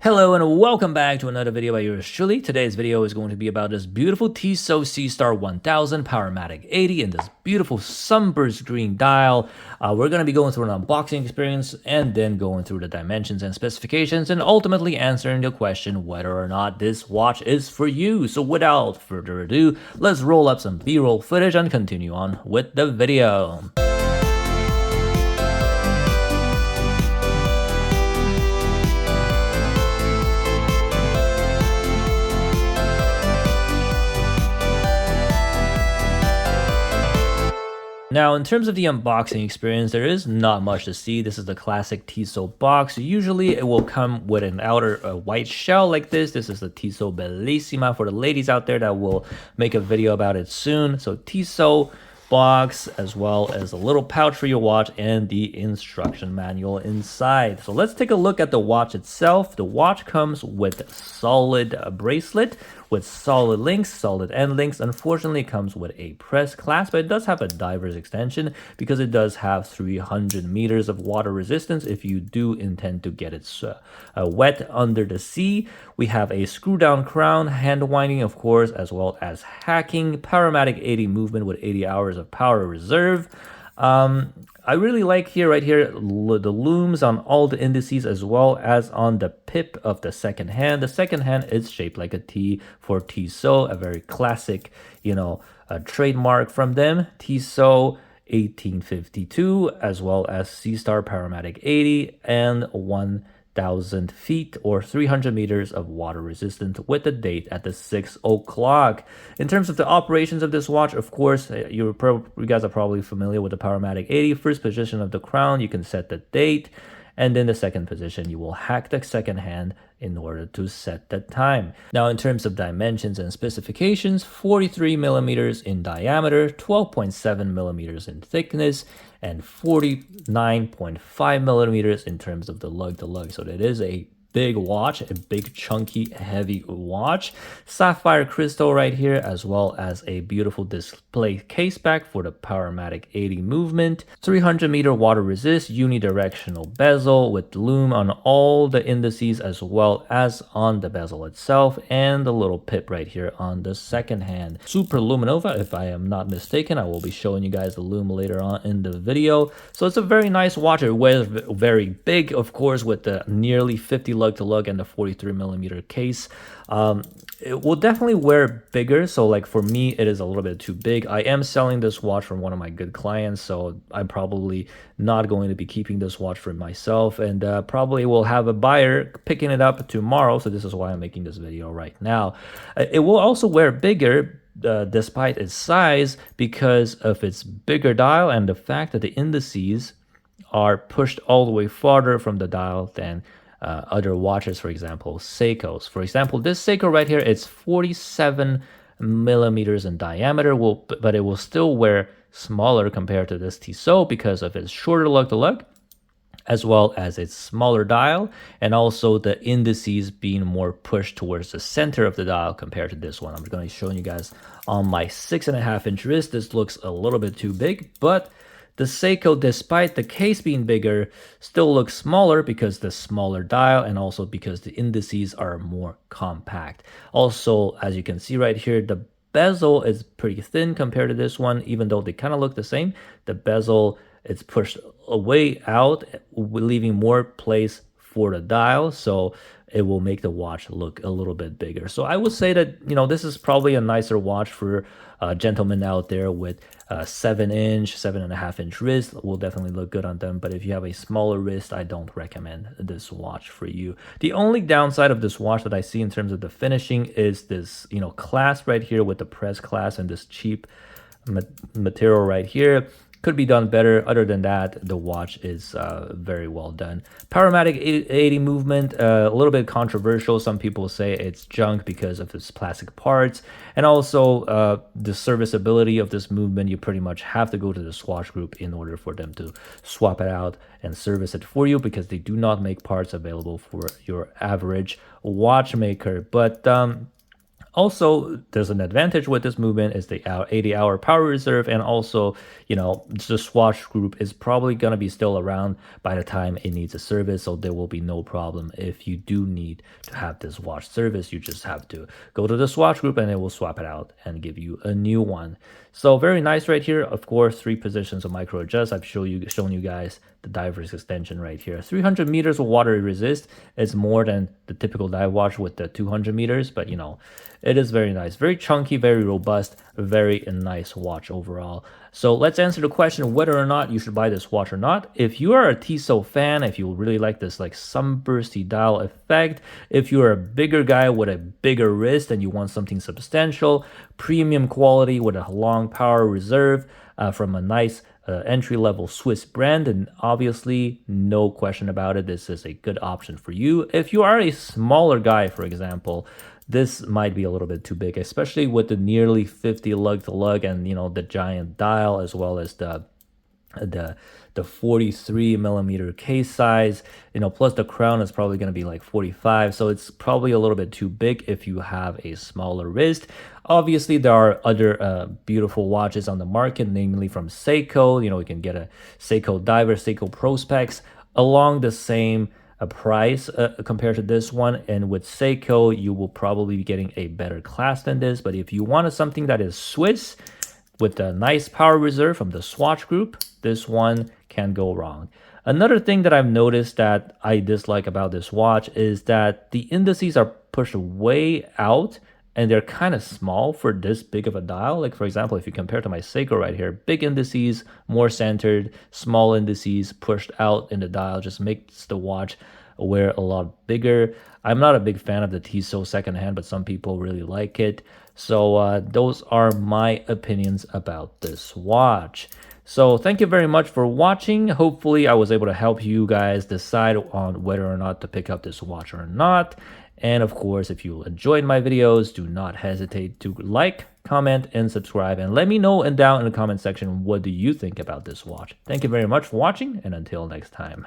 Hello and welcome back to another video by yours truly. Today's video is going to be about this beautiful Tissot Seastar 1000 Powermatic 80 in this beautiful sunburst green dial. We're going to be going through an unboxing experience and then going through the dimensions and specifications and ultimately answering the question whether or not this watch is for you. So without further ado, let's roll up some B-roll footage and continue on with the video. Now, in terms of the unboxing experience, there is not much to see. This is the classic Tissot box. Usually, it will come with an outer white shell like this. This is the Tissot Bellissima for the ladies out there that will make a video about it soon. So, Tissot box, as well as a little pouch for your watch and the instruction manual inside. So let's take a look at the watch itself. The watch comes with solid bracelet with solid links, solid end links. Unfortunately, it comes with a press clasp, but it does have a diver's extension because it does have 300 meters of water resistance if you do intend to get it wet under the sea. We have a screw down crown, hand winding, of course, as well as hacking, Powermatic 80 movement with 80 hours of power reserve. I really like right here, the looms on all the indices as well as on the pip of the second hand. The second hand is shaped like a T for Tissot, a very classic, a trademark from them. Tissot 1852, as well as Seastar Powermatic 80 and 1,000 feet or 300 meters of water resistant with the date at the 6 o'clock. In terms of the operations of this watch, of course, you guys are probably familiar with the Powermatic 80. First position of the crown, you can set the date. And then the second position, you will hack the second hand in order to set the time. Now, in terms of dimensions and specifications, 43 millimeters in diameter, 12.7 millimeters in thickness, and 49.5 millimeters in terms of the lug to lug. So that is a big watch, a big chunky heavy watch. Sapphire crystal right here, as well as a beautiful display case back for the Powermatic 80 movement. 300 meter water resist, unidirectional bezel with loom on all the indices as well as on the bezel itself, and the little pip right here on the second hand. Super luminova, if I am not mistaken. I will be showing you guys the loom later on in the video. So it's a very nice watch. It wears very big, of course, with the nearly 50 lug to lug and the 43 millimeter case. It will definitely wear bigger, so like for me it is a little bit too big. I am selling this watch from one of my good clients, so I'm probably not going to be keeping this watch for myself, and probably will have a buyer picking it up tomorrow. So this is why I'm making this video right now. It will also wear bigger despite its size because of its bigger dial and the fact that the indices are pushed all the way farther from the dial than other watches, for example, Seikos. For example, this Seiko right here, it's 47 millimeters in diameter, but it will still wear smaller compared to this Tissot because of its shorter lug to lug, as well as its smaller dial, and also the indices being more pushed towards the center of the dial compared to this one. I'm going to be showing you guys on my 6.5-inch wrist. This looks a little bit too big, but the Seiko, despite the case being bigger, still looks smaller because the smaller dial and also because the indices are more compact. Also, as you can see right here, the bezel is pretty thin compared to this one, even though they kind of look the same. The bezel is pushed away out, leaving more place for the dial, so it will make the watch look a little bit bigger. So I would say that, this is probably a nicer watch for gentlemen out there with 7-inch, 7.5-inch wrist. Will definitely look good on them. But if you have a smaller wrist, I don't recommend this watch for you. The only downside of this watch that I see in terms of the finishing is this, clasp right here with the press clasp and this cheap material right here. Could be done better. Other than that, the watch is very well done. Powermatic 80 movement, a little bit controversial. Some people say it's junk because of its plastic parts. And also the serviceability of this movement. You pretty much have to go to the Swatch Group in order for them to swap it out and service it for you, because they do not make parts available for your average watchmaker. But Also, there's an advantage with this movement is the 80-hour power reserve, and also, the swatch group is probably going to be still around by the time it needs a service, so there will be no problem if you do need to have this watch service. You just have to go to the swatch group and it will swap it out and give you a new one. So very nice right here. Of course, 3 positions of micro adjust. I've shown you guys the diver's extension right here. 300 meters of water resist is more than the typical dive watch with the 200 meters, but it is very nice, very chunky, very robust, very nice watch overall. So let's answer the question whether or not you should buy this watch or not. If you are a Tissot fan, if you really like this like sunbursty dial effect, if you're a bigger guy with a bigger wrist and you want something substantial, premium quality with a long power reserve from a nice entry-level Swiss brand, and obviously no question about it, this is a good option for you. If you are a smaller guy, for example, this might be a little bit too big, especially with the nearly 50 lug to lug and the giant dial, as well as the 43 millimeter case size, plus the crown is probably going to be like 45, so it's probably a little bit too big if you have a smaller wrist. Obviously, there are other beautiful watches on the market, namely from Seiko. You can get a Seiko Diver, Seiko Prospex along the same price compared to this one, and with Seiko you will probably be getting a better class than this. But if you wanted something that is Swiss with a nice power reserve from the Swatch group, this one can go wrong. Another thing that I've noticed that I dislike about this watch is that the indices are pushed way out and they're kind of small for this big of a dial. Like for example, if you compare to my Seiko right here, big indices, more centered, small indices pushed out in the dial just makes the watch wear a lot bigger. I'm not a big fan of the Tissot secondhand, but some people really like it. So those are my opinions about this watch. So thank you very much for watching. Hopefully I was able to help you guys decide on whether or not to pick up this watch or not. And of course, if you enjoyed my videos, do not hesitate to like, comment, and subscribe. And let me know down in the comment section, what do you think about this watch? Thank you very much for watching, and until next time.